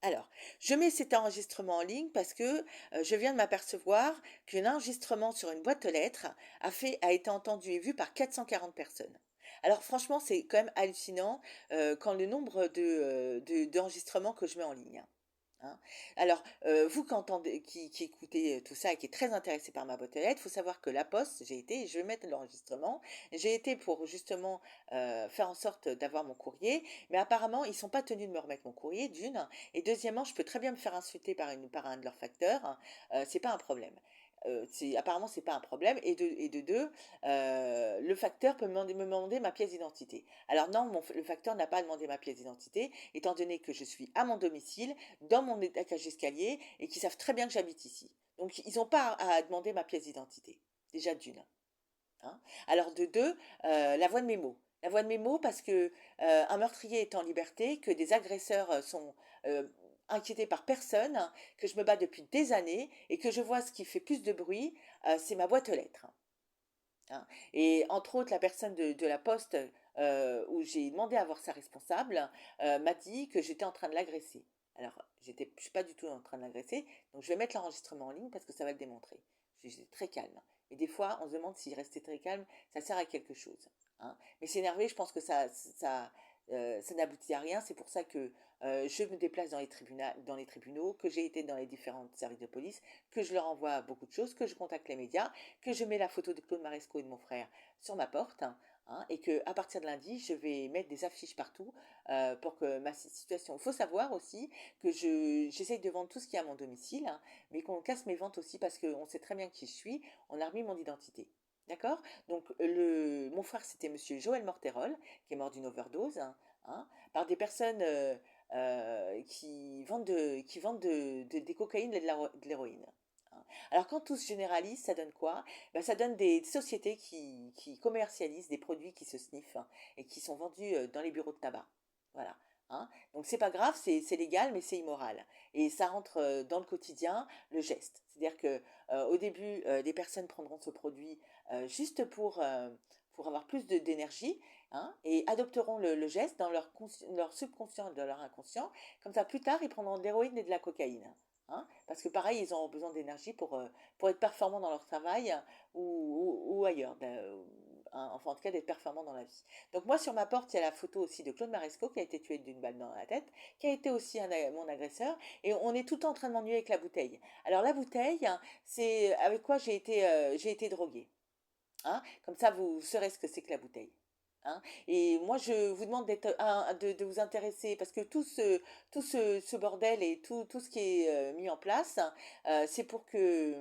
Alors, je mets cet enregistrement en ligne parce que je viens de m'apercevoir qu'un enregistrement sur une boîte aux lettres a été entendu et vu par 440 personnes. Alors franchement, c'est quand même hallucinant quand le nombre d'enregistrements que je mets en ligne, hein. Alors, vous qui écoutez tout ça et qui est très intéressé par ma boîte aux lettres, il faut savoir que la Poste, j'ai été, et je vais mettre l'enregistrement, j'ai été pour justement faire en sorte d'avoir mon courrier, mais apparemment, ils sont pas tenus de me remettre mon courrier, d'une, et deuxièmement, je peux très bien me faire insulter par un de leurs facteurs, hein, c'est pas un problème. Apparemment, c'est pas un problème. Et de deux, le facteur peut me demander ma pièce d'identité. Alors non, le facteur n'a pas demandé ma pièce d'identité, étant donné que je suis à mon domicile, dans mon étage d'escalier, et qu'ils savent très bien que j'habite ici. Donc, ils n'ont pas à demander ma pièce d'identité. Déjà d'une, hein. Alors de deux, la voix de mes mots. La voix de mes mots parce que un meurtrier est en liberté, que des agresseurs sont inquiétés par personne, hein, que je me bats depuis des années et que je vois ce qui fait plus de bruit, c'est ma boîte aux lettres, hein. Et entre autres, la personne de la poste où j'ai demandé à voir sa responsable m'a dit que j'étais en train de l'agresser. Alors, je suis pas du tout en train de l'agresser, donc je vais mettre l'enregistrement en ligne parce que ça va le démontrer. J'étais très calme. Et des fois, on se demande si rester très calme, ça sert à quelque chose, hein. Mais s'énerver, je pense que ça n'aboutit à rien. C'est pour ça que je me déplace dans les tribunaux, que j'ai été dans les différents services de police, que je leur envoie beaucoup de choses, que je contacte les médias, que je mets la photo de Claude Maresco et de mon frère sur ma porte, hein, et que à partir de lundi, je vais mettre des affiches partout pour que ma situation. Il faut savoir aussi que j'essaye de vendre tout ce qui est à mon domicile, hein, mais qu'on casse mes ventes aussi parce qu'on sait très bien qui je suis. On a remis mon identité. D'accord. Donc, mon frère, c'était monsieur Joël Morterol, qui est mort d'une overdose, hein, par des personnes qui vendent des cocaïnes et de l'héroïne, hein. Alors, quand tout se généralise, ça donne quoi? Ben, ça donne des sociétés qui commercialisent des produits qui se sniffent, hein, et qui sont vendus dans les bureaux de tabac. Voilà, hein. Donc, c'est pas grave, c'est légal, mais c'est immoral. Et ça rentre dans le quotidien, le geste. C'est-à-dire que au début, des personnes prendront ce produit juste pour avoir plus d'énergie, hein, et adopteront le geste dans leur subconscient et dans leur inconscient. Comme ça, plus tard, ils prendront de l'héroïne et de la cocaïne, hein, parce que pareil, ils auront besoin d'énergie pour être performants dans leur travail ou ailleurs, hein, enfin en tout cas d'être performants dans la vie. Donc moi sur ma porte, il y a la photo aussi de Claude Maresco qui a été tué d'une balle dans la tête, qui a été aussi mon agresseur, et on est tout le temps en train de m'ennuyer avec la bouteille. Alors la bouteille, hein, c'est avec quoi j'ai été droguée, hein. Comme ça, vous saurez ce que c'est que la bouteille, hein. Et moi, je vous demande de vous intéresser parce que ce bordel et tout ce qui est mis en place, c'est pour que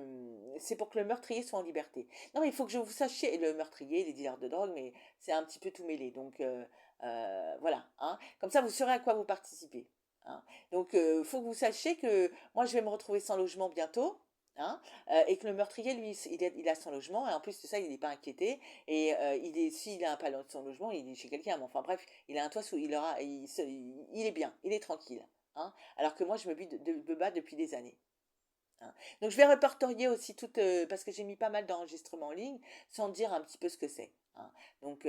le meurtrier soit en liberté. Non, mais il faut que je vous sachiez, le meurtrier, les dealers de drogue, mais c'est un petit peu tout mêlé. Donc, voilà, hein. Comme ça, vous saurez à quoi vous participez, hein. Donc, il faut que vous sachiez que moi, je vais me retrouver sans logement bientôt, hein, et que le meurtrier, lui, il a son logement, et en plus de ça, il n'est pas inquiété, et s'il a un pas dans son logement, il est chez quelqu'un, mais enfin bref, il a un toit sous, il est bien, il est tranquille, hein, alors que moi, je me bats depuis des années, hein. Donc je vais répertorier aussi parce que j'ai mis pas mal d'enregistrements en ligne, sans dire un petit peu ce que c'est, hein. Donc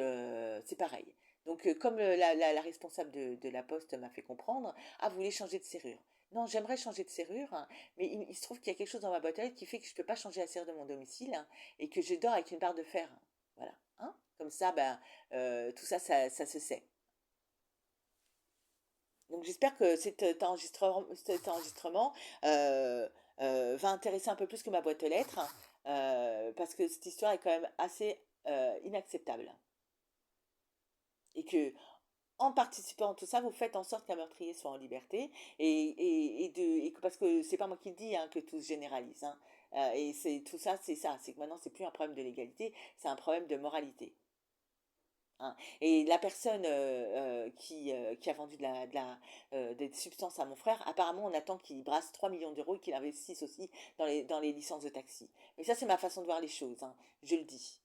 c'est pareil. Donc comme la responsable de la poste m'a fait comprendre, ah, vous voulez changer de serrure. Non, j'aimerais changer de serrure, hein, mais il se trouve qu'il y a quelque chose dans ma boîte à lettres qui fait que je ne peux pas changer la serrure de mon domicile, hein, et que je dors avec une barre de fer, hein. Voilà, hein. Comme ça, ben, tout ça, ça se sait. Donc j'espère que cet enregistrement va intéresser un peu plus que ma boîte aux lettres, parce que cette histoire est quand même assez inacceptable. Et que en participant à tout ça, vous faites en sorte qu'un meurtrier soit en liberté, parce que c'est pas moi qui le dis, hein, que tout se généralise, hein. Et c'est tout ça, c'est que maintenant c'est plus un problème de légalité, c'est un problème de moralité, hein. Et la personne qui a vendu des substances à mon frère, apparemment, on attend qu'il brasse 3 millions d'euros et qu'il investisse aussi dans les licences de taxi. Mais ça, c'est ma façon de voir les choses, hein, je le dis.